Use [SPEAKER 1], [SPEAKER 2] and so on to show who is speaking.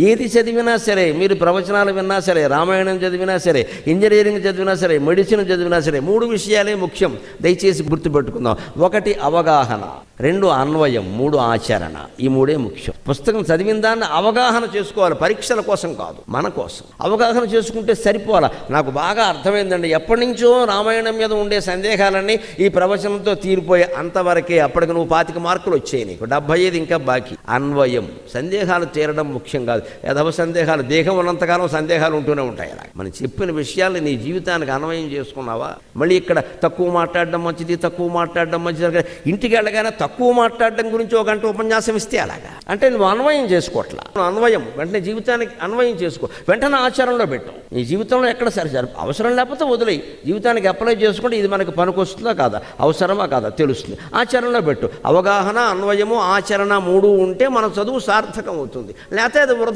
[SPEAKER 1] ఏది చదివినా సరే, మీరు ప్రవచనాలు విన్నా సరే, రామాయణం చదివినా సరే, ఇంజనీరింగ్ చదివినా సరే, మెడిసిన్ చదివినా సరే, 3 విషయాలే ముఖ్యం. దయచేసి గుర్తుపెట్టుకుందాం. 1 అవగాహన, 2 అన్వయం, 3 ఆచరణ. ఈ 3 ముఖ్యం. పుస్తకం చదివిన దాన్ని అవగాహన చేసుకోవాలి, పరీక్షల కోసం కాదు, మన కోసం. అవగాహన చేసుకుంటే సరిపోలా. నాకు బాగా అర్థమైందండి, ఎప్పటి నుంచో రామాయణం మీద ఉండే సందేహాలన్నీ ఈ ప్రవచనంతో తీరిపోయే అంతవరకే. అప్పటికి నువ్వు 25 మార్కులు వచ్చాయి, నీకు 75 ఇంకా బాకీ. అన్వయం, సందేహాలు తీరడం ముఖ్యం కాదు. యథవ సందేహాలు, దేహం ఉన్నంతకాలం సందేహాలు ఉంటూనే ఉంటాయి. అలా మనం చెప్పిన విషయాలు నీ జీవితానికి అన్వయం చేసుకున్నావా? మళ్ళీ ఇక్కడ తక్కువ మాట్లాడడం మంచిది, తక్కువ మాట్లాడడం మంచిది, ఇంటికి వెళ్ళగానే తక్కువ మాట్లాడడం గురించి 1 గంట ఉపన్యాసం ఇస్తే అలాగా అంటే నువ్వు అన్వయం చేసుకోవట్లా. అన్వయం వెంటనే జీవితానికి అన్వయం చేసుకో, వెంటనే ఆచరణలో పెట్టాం. నీ జీవితంలో ఎక్కడ సరే అవసరం లేకపోతే వదిలేయి, జీవితానికి అప్లై చేసుకుంటే ఇది మనకు పనికొస్తుందా కాదా, అవసరమా కాదా తెలుస్తుంది. ఆచరణలో పెట్టు. అవగాహన, అన్వయము, ఆచరణ 3 ఉంటే మన చదువు సార్థకం అవుతుంది. లేకపోతే అది వృధా.